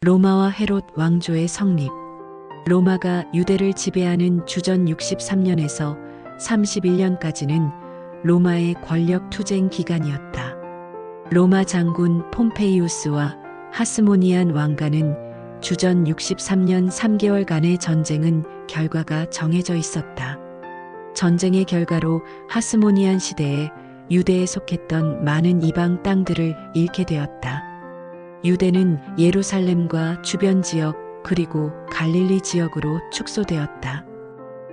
로마와 헤롯 왕조의 성립. 로마가 유대를 지배하는 주전 63년에서 31년까지는 로마의 권력 투쟁 기간이었다. 로마 장군 폼페이우스와 하스모니안 왕가는 주전 63년 3개월간의 전쟁은 결과가 정해져 있었다. 전쟁의 결과로 하스모니안 시대에 유대에 속했던 많은 이방 땅들을 잃게 되었다. 유대는 예루살렘과 주변 지역 그리고 갈릴리 지역으로 축소되었다.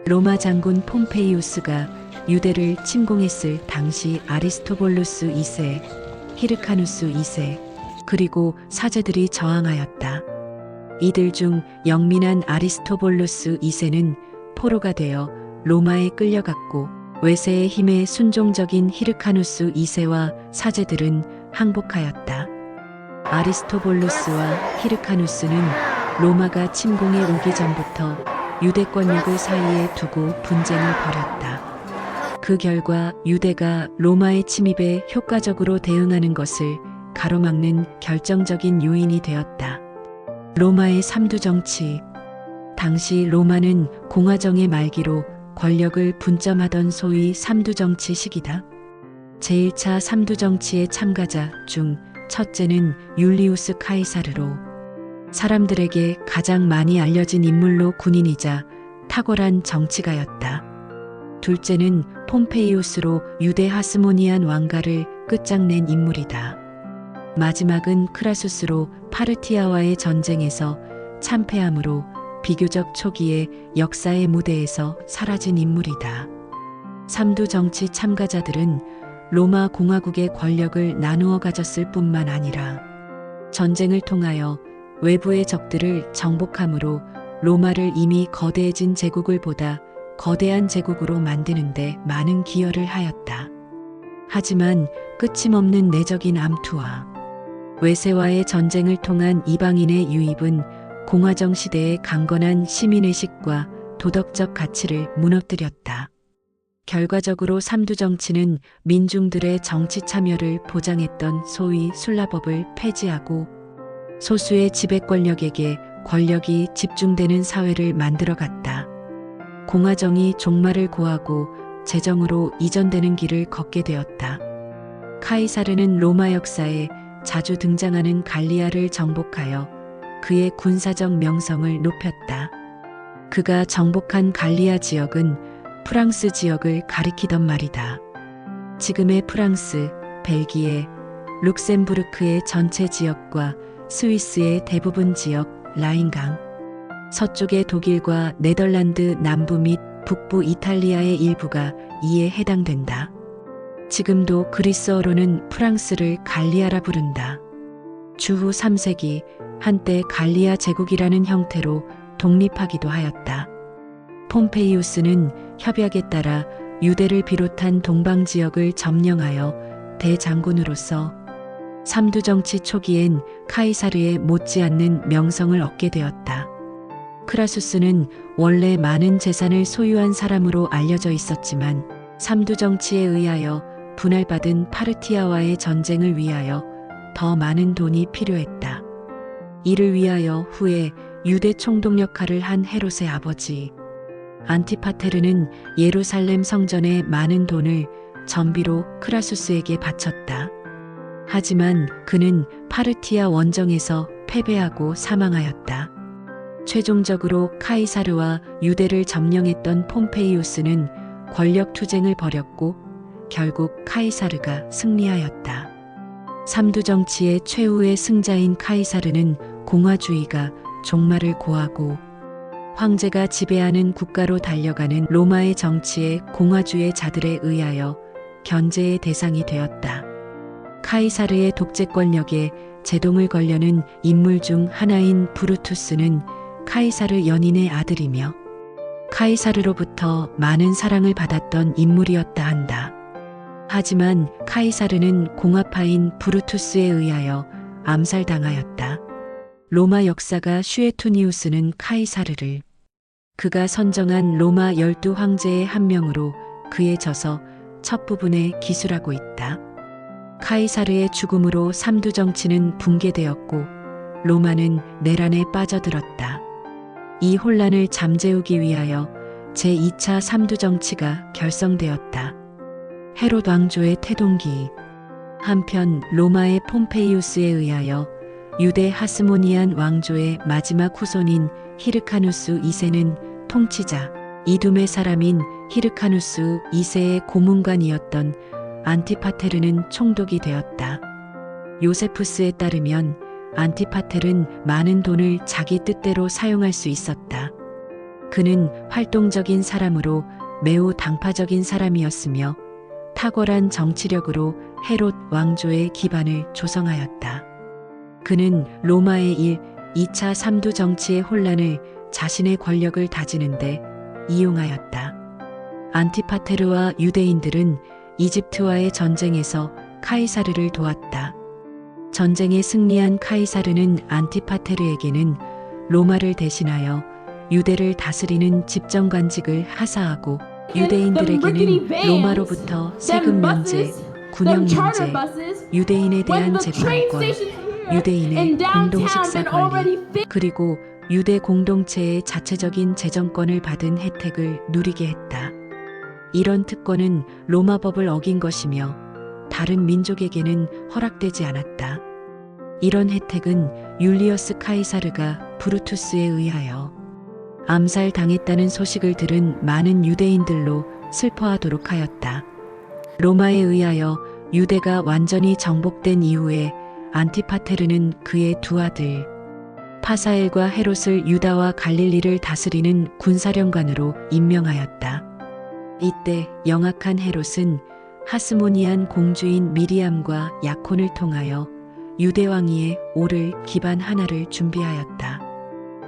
로마 장군 폼페이우스가 유대를 침공했을 당시 아리스토블루스 2세, 히르카누스 2세, 그리고 사제들이 저항하였다. 이들 중 영민한 아리스토블루스 2세는 포로가 되어 로마에 끌려갔고 외세의 힘에 순종적인 히르카누스 2세와 사제들은 항복하였다. 아리스토블루스와 히르카누스는 로마가 침공해 오기 전부터 유대 권력을 사이에 두고 분쟁을 벌였다. 그 결과 유대가 로마의 침입에 효과적으로 대응하는 것을 가로막는 결정적인 요인이 되었다. 로마의 삼두정치. 당시 로마는 공화정의 말기로 권력을 분점하던 소위 삼두정치 시기다. 제1차 삼두정치의 참가자 중 첫째는 율리우스 카이사르로 사람들에게 가장 많이 알려진 인물로 군인이자 탁월한 정치가였다. 둘째는 폼페이우스로 유대 하스모니안 왕가를 끝장낸 인물이다. 마지막은 크라수스로 파르티아와의 전쟁에서 참패함으로 비교적 초기에 역사의 무대에서 사라진 인물이다. 삼두 정치 참가자들은 로마 공화국의 권력을 나누어 가졌을 뿐만 아니라 전쟁을 통하여 외부의 적들을 정복함으로 로마를 이미 거대해진 제국을 보다 거대한 제국으로 만드는데 많은 기여를 하였다. 하지만 끊임없는 내적인 암투와 외세와의 전쟁을 통한 이방인의 유입은 공화정 시대의 강건한 시민의식과 도덕적 가치를 무너뜨렸다. 결과적으로 삼두정치는 민중들의 정치 참여를 보장했던 소위 술라법을 폐지하고 소수의 지배 권력에게 권력이 집중되는 사회를 만들어갔다. 공화정이 종말을 고하고 제정으로 이전되는 길을 걷게 되었다. 카이사르는 로마 역사에 자주 등장하는 갈리아를 정복하여 그의 군사적 명성을 높였다. 그가 정복한 갈리아 지역은 프랑스 지역을 가리키던 말이다. 지금의 프랑스, 벨기에, 룩셈부르크의 전체 지역과 스위스의 대부분 지역, 라인강, 서쪽의 독일과 네덜란드 남부 및 북부 이탈리아의 일부가 이에 해당된다. 지금도 그리스어로는 프랑스를 갈리아라 부른다. 주후 3세기 한때 갈리아 제국이라는 형태로 독립하기도 하였다. 폼페이우스는 협약에 따라 유대를 비롯한 동방 지역을 점령하여 대장군으로서 삼두정치 초기엔 카이사르에 못지않는 명성을 얻게 되었다. 크라수스는 원래 많은 재산을 소유한 사람으로 알려져 있었지만 삼두정치에 의하여 분할받은 파르티아와의 전쟁을 위하여 더 많은 돈이 필요했다. 이를 위하여 후에 유대 총독 역할을 한 헤롯의 아버지 안티파테르는 예루살렘 성전에 많은 돈을 전비로 크라수스에게 바쳤다. 하지만 그는 파르티아 원정에서 패배하고 사망하였다. 최종적으로 카이사르와 유대를 점령했던 폼페이우스는 권력 투쟁을 벌였고 결국 카이사르가 승리하였다. 삼두정치의 최후의 승자인 카이사르는 공화주의가 종말을 고하고 황제가 지배하는 국가로 달려가는 로마의 정치에 공화주의자들에 의하여 견제의 대상이 되었다. 카이사르의 독재 권력에 제동을 걸려는 인물 중 하나인 브루투스는 카이사르 연인의 아들이며 카이사르로부터 많은 사랑을 받았던 인물이었다 한다. 하지만 카이사르는 공화파인 브루투스에 의하여 암살당하였다. 로마 역사가 슈에투니우스는 카이사르를 그가 선정한 로마 12황제의 한 명으로 그의 저서 첫 부분에 기술하고 있다. 카이사르의 죽음으로 삼두정치는 붕괴되었고 로마는 내란에 빠져들었다. 이 혼란을 잠재우기 위하여 제2차 삼두정치가 결성되었다. 헤롯 왕조의 태동기. 한편 로마의 폼페이우스에 의하여 유대 하스모니안 왕조의 마지막 후손인 히르카누스 2세는 통치자 이둠의 사람인 히르카누스 2세의 고문관이었던 안티파테르는 총독이 되었다. 요세푸스에 따르면 안티파테르는 많은 돈을 자기 뜻대로 사용할 수 있었다. 그는 활동적인 사람으로 매우 당파적인 사람이었으며 탁월한 정치력으로 헤롯 왕조의 기반을 조성하였다. 그는 로마의 2차 삼두 정치의 혼란을 자신의 권력을 다지는데 이용하였다. 안티파테르와 유대인들은 이집트와의 전쟁에서 카이사르를 도왔다. 전쟁에 승리한 카이사르는 안티파테르에게는 로마를 대신하여 유대를 다스리는 집정관직을 하사하고 유대인들에게는 로마로부터 세금 면제, 군역 면제, 유대인에 대한 재판권, 유대인의 공동 식사 권리, 그리고 유대 공동체의 자체적인 재정권을 받은 혜택을 누리게 했다. 이런 특권은 로마법을 어긴 것이며 다른 민족에게는 허락되지 않았다. 이런 혜택은 율리어스 카이사르가 브루투스에 의하여 암살당했다는 소식을 들은 많은 유대인들로 슬퍼하도록 하였다. 로마에 의하여 유대가 완전히 정복된 이후에 안티파테르는 그의 두 아들 파사엘과 헤롯을 유다와 갈릴리를 다스리는 군사령관으로 임명하였다. 이때 영악한 헤롯은 하스모니안 공주인 미리암과 야콘을 통하여 유대왕위에 오를 기반 하나를 준비하였다.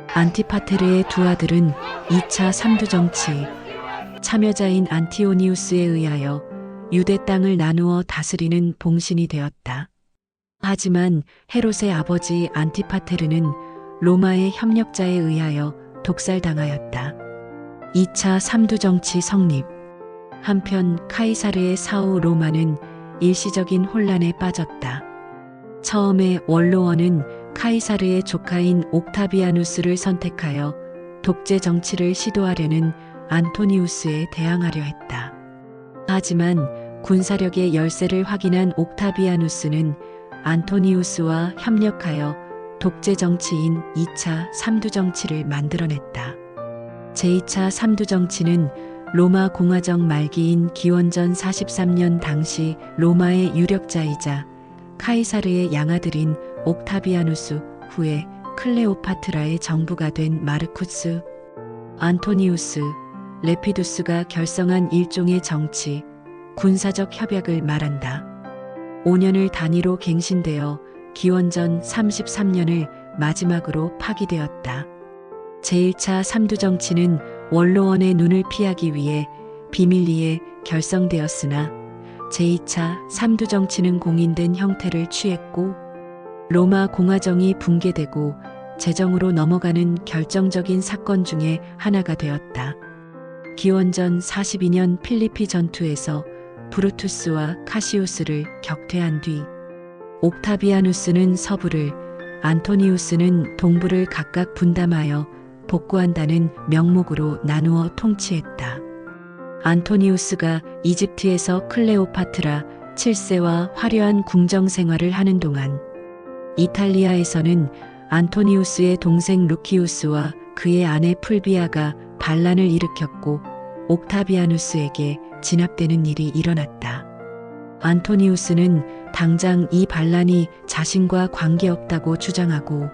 안티파테르의 두 아들은 2차 삼두정치 참여자인 안티오니우스에 의하여 유대 땅을 나누어 다스리는 봉신이 되었다. 하지만 헤롯의 아버지 안티파테르는 로마의 협력자에 의하여 독살당하였다. 2차 삼두정치 성립. 한편 카이사르의 사후 로마는 일시적인 혼란에 빠졌다. 처음에 원로원은 카이사르의 조카인 옥타비아누스를 선택하여 독재 정치를 시도하려는 안토니우스에 대항하려 했다. 하지만 군사력의 열세를 확인한 옥타비아누스는 안토니우스와 협력하여 독재 정치인 2차 삼두정치를 만들어냈다. 제2차 삼두정치는 로마 공화정 말기인 기원전 43년 당시 로마의 유력자이자 카이사르의 양아들인 옥타비아누스 후에 클레오파트라의 정부가 된 마르쿠스 안토니우스 레피두스가 결성한 일종의 정치, 군사적 협약을 말한다. 5년을 단위로 갱신되어 기원전 33년을 마지막으로 파기되었다. 제1차 삼두정치는 원로원의 눈을 피하기 위해 비밀리에 결성되었으나 제2차 삼두정치는 공인된 형태를 취했고 로마 공화정이 붕괴되고 제정으로 넘어가는 결정적인 사건 중에 하나가 되었다. 기원전 42년 필리피 전투에서 브루투스와 카시우스를 격퇴한 뒤 옥타비아누스는 서부를, 안토니우스는 동부를 각각 분담하여 복구한다는 명목으로 나누어 통치했다. 안토니우스가 이집트에서 클레오파트라 7세와 화려한 궁정 생활을 하는 동안 이탈리아에서는 안토니우스의 동생 루키우스와 그의 아내 풀비아가 반란을 일으켰고 옥타비아누스에게 진압되는 일이 일어났다. 안토니우스는 당장 이 반란이 자신과 관계없다고 주장하고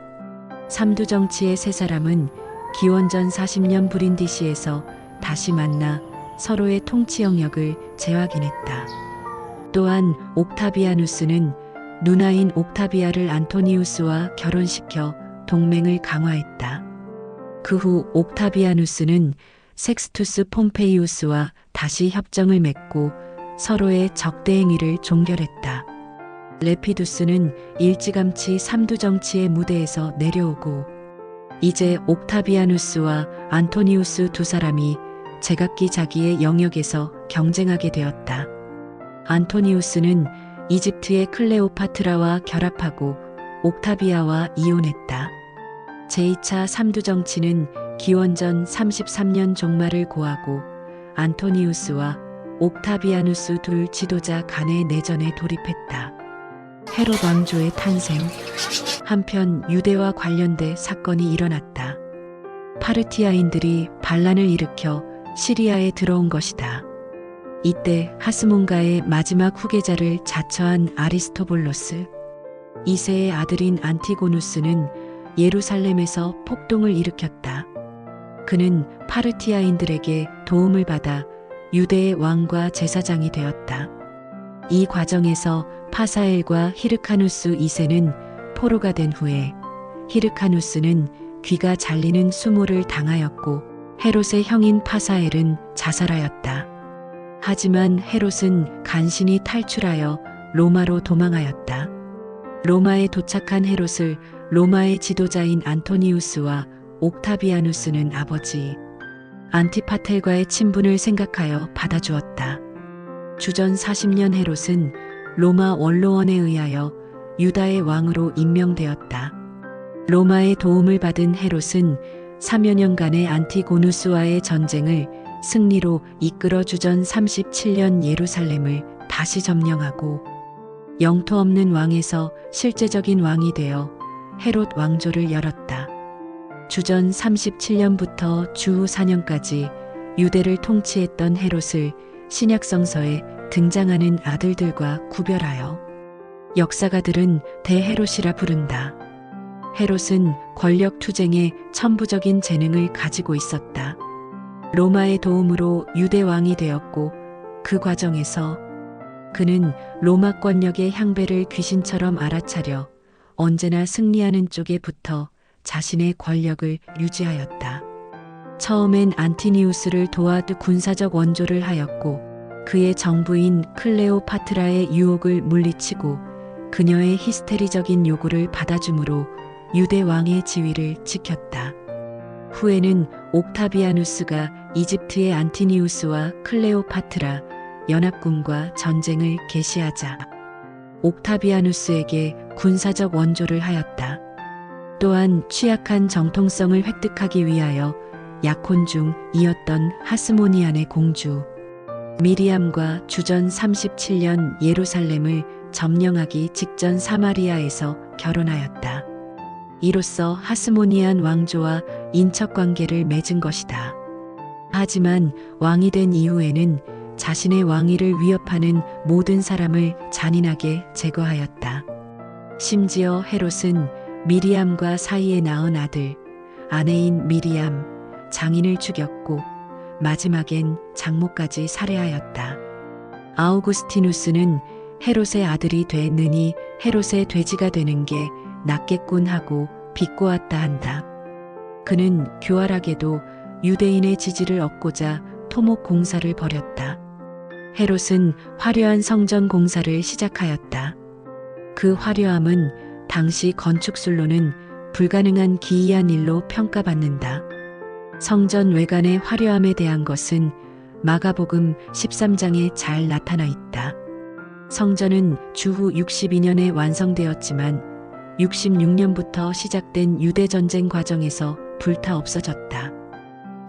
삼두정치의 세 사람은 기원전 40년 브린디시에서 다시 만나 서로의 통치 영역을 재확인했다. 또한 옥타비아누스는 누나인 옥타비아를 안토니우스와 결혼시켜 동맹을 강화했다. 그 후 옥타비아누스는 섹스투스 폼페이우스와 다시 협정을 맺고 서로의 적대행위를 종결했다. 레피두스는 일찌감치 삼두정치의 무대에서 내려오고 이제 옥타비아누스와 안토니우스 두 사람이 제각기 자기의 영역에서 경쟁하게 되었다. 안토니우스는 이집트의 클레오파트라와 결합하고 옥타비아와 이혼했다. 제2차 삼두정치는 기원전 33년 종말을 고하고 안토니우스와 옥타비아누스 둘 지도자 간의 내전에 돌입했다. 헤롯 왕조의 탄생. 한편 유대와 관련된 사건이 일어났다. 파르티아인들이 반란을 일으켜 시리아에 들어온 것이다. 이때 하스몬가의 마지막 후계자를 자처한 아리스토블로스 2세의 아들인 안티고누스는 예루살렘에서 폭동을 일으켰다. 그는 파르티아인들에게 도움을 받아 유대의 왕과 제사장이 되었다. 이 과정에서 파사엘과 히르카누스 2세는 포로가 된 후에 히르카누스는 귀가 잘리는 수모를 당하였고 헤롯의 형인 파사엘은 자살하였다. 하지만 헤롯은 간신히 탈출하여 로마로 도망하였다. 로마에 도착한 헤롯을 로마의 지도자인 안토니우스와 옥타비아누스는 아버지 안티파텔과의 친분을 생각하여 받아주었다. 주전 40년 헤롯은 로마 원로원에 의하여 유다의 왕으로 임명되었다. 로마의 도움을 받은 헤롯은 3여 년간의 안티고누스와의 전쟁을 승리로 이끌어 주전 37년 예루살렘을 다시 점령하고 영토 없는 왕에서 실제적인 왕이 되어 헤롯 왕조를 열었다. 주전 37년부터 주후 4년까지 유대를 통치했던 헤롯을 신약성서에 등장하는 아들들과 구별하여 역사가들은 대헤롯이라 부른다. 헤롯은 권력 투쟁에 천부적인 재능을 가지고 있었다. 로마의 도움으로 유대 왕이 되었고 그 과정에서 그는 로마 권력의 향배를 귀신처럼 알아차려 언제나 승리하는 쪽에 붙어 자신의 권력을 유지하였다. 처음엔 안티니우스를 도와 군사적 원조를 하였고 그의 정부인 클레오파트라의 유혹을 물리치고 그녀의 히스테리적인 요구를 받아줌으로 유대 왕의 지위를 지켰다. 후에는 옥타비아누스가 이집트의 안티니우스와 클레오파트라 연합군과 전쟁을 개시하자 옥타비아누스에게 군사적 원조를 하였다. 또한 취약한 정통성을 획득하기 위하여 약혼 중이었던 하스모니안의 공주 미리암과 주전 37년 예루살렘을 점령하기 직전 사마리아에서 결혼하였다. 이로써 하스모니안 왕조와 인척관계를 맺은 것이다. 하지만 왕이 된 이후에는 자신의 왕위를 위협하는 모든 사람을 잔인하게 제거하였다. 심지어 헤롯은 미리암과 사이에 낳은 아들, 아내인 미리암, 장인을 죽였고 마지막엔 장모까지 살해하였다. 아우구스티누스는 헤롯의 아들이 되느니 헤롯의 돼지가 되는 게 낫겠군 하고 비꼬았다 한다. 그는 교활하게도 유대인의 지지를 얻고자 토목 공사를 벌였다. 헤롯은 화려한 성전 공사를 시작하였다. 그 화려함은 당시 건축술로는 불가능한 기이한 일로 평가받는다. 성전 외관의 화려함에 대한 것은 마가복음 13장에 잘 나타나 있다. 성전은 주후 62년에 완성되었지만 66년부터 시작된 유대전쟁 과정에서 불타 없어졌다.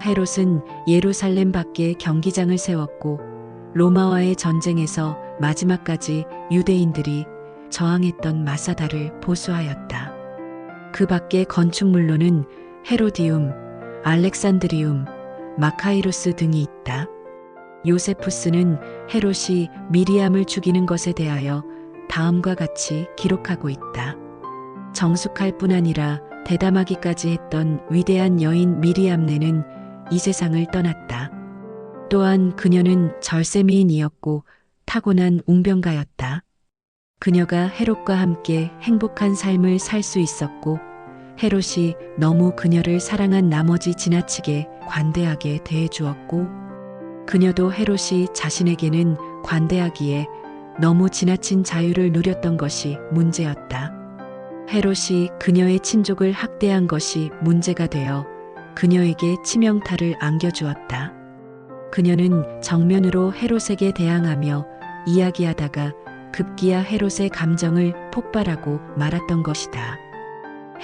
헤롯은 예루살렘 밖에 경기장을 세웠고 로마와의 전쟁에서 마지막까지 유대인들이 저항했던 마사다를 보수하였다. 그 밖의 건축물로는 헤로디움, 알렉산드리움, 마카이루스 등이 있다. 요세푸스는 헤롯이 미리암을 죽이는 것에 대하여 다음과 같이 기록하고 있다. 정숙할 뿐 아니라 대담하기까지 했던 위대한 여인 미리암네는 이 세상을 떠났다. 또한 그녀는 절세미인이었고 타고난 웅변가였다. 그녀가 헤롯과 함께 행복한 삶을 살 수 있었고 헤롯이 너무 그녀를 사랑한 나머지 지나치게 관대하게 대해주었고 그녀도 헤롯이 자신에게는 관대하기에 너무 지나친 자유를 누렸던 것이 문제였다. 헤롯이 그녀의 친족을 학대한 것이 문제가 되어 그녀에게 치명타를 안겨주었다. 그녀는 정면으로 헤롯에게 대항하며 이야기하다가 급기야 헤롯의 감정을 폭발하고 말았던 것이다.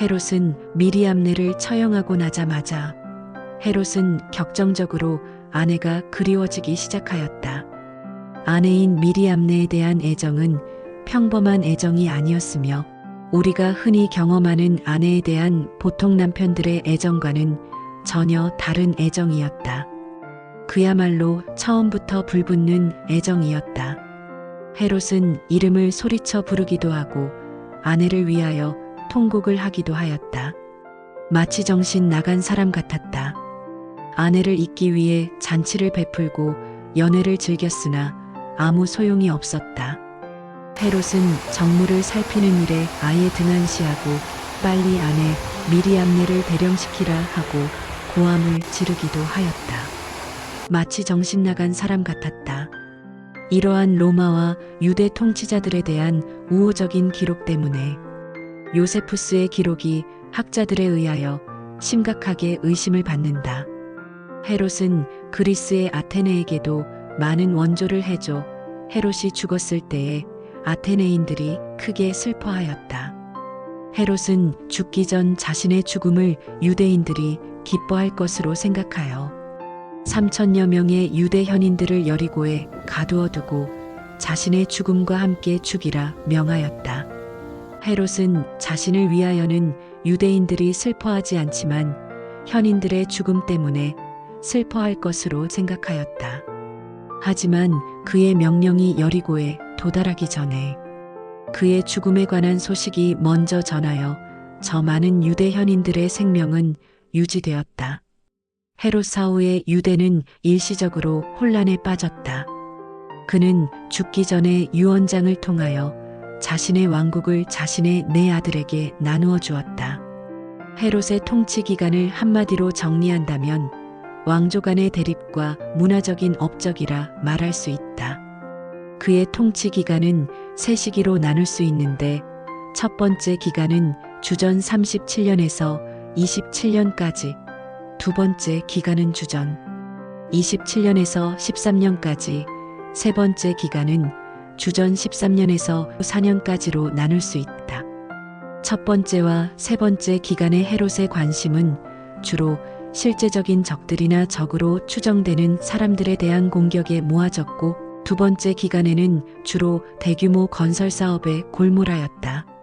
헤롯은 미리암네를 처형하고 나자마자 헤롯은 격정적으로 아내가 그리워지기 시작하였다. 아내인 미리암네에 대한 애정은 평범한 애정이 아니었으며 우리가 흔히 경험하는 아내에 대한 보통 남편들의 애정과는 전혀 다른 애정이었다. 그야말로 처음부터 불붙는 애정이었다. 헤롯은 이름을 소리쳐 부르기도 하고 아내를 위하여 통곡을 하기도 하였다. 마치 정신 나간 사람 같았다. 아내를 잊기 위해 잔치를 베풀고 연애를 즐겼으나 아무 소용이 없었다. 헤롯은 정무를 살피는 일에 아예 등한시하고 빨리 아내 미리암네를 대령시키라 하고 고함을 지르기도 하였다. 마치 정신 나간 사람 같았다. 이러한 로마와 유대 통치자들에 대한 우호적인 기록 때문에 요세푸스의 기록이 학자들에 의하여 심각하게 의심을 받는다. 헤롯은 그리스의 아테네에게도 많은 원조를 해줘 헤롯이 죽었을 때에 아테네인들이 크게 슬퍼하였다. 헤롯은 죽기 전 자신의 죽음을 유대인들이 기뻐할 것으로 생각하여 3천여 명의 유대 현인들을 여리고에 가두어두고 자신의 죽음과 함께 죽이라 명하였다. 헤롯은 자신을 위하여는 유대인들이 슬퍼하지 않지만 현인들의 죽음 때문에 슬퍼할 것으로 생각하였다. 하지만 그의 명령이 여리고에 도달하기 전에 그의 죽음에 관한 소식이 먼저 전하여 저 많은 유대 현인들의 생명은 유지되었다. 헤롯 사후에 유대는 일시적으로 혼란에 빠졌다. 그는 죽기 전에 유언장을 통하여 자신의 왕국을 자신의 네 아들에게 나누어 주었다. 헤롯의 통치 기간을 한마디로 정리한다면 왕조 간의 대립과 문화적인 업적이라 말할 수 있다. 그의 통치 기간은 세 시기로 나눌 수 있는데 첫 번째 기간은 주전 37년에서 27년까지, 두 번째 기간은 주전 27년에서 13년까지, 세 번째 기간은 주전 13년에서 4년까지로 나눌 수 있다. 첫 번째와 세 번째 기간의 헤롯의 관심은 주로 실제적인 적들이나 적으로 추정되는 사람들에 대한 공격에 모아졌고 두 번째 기간에는 주로 대규모 건설 사업에 골몰하였다.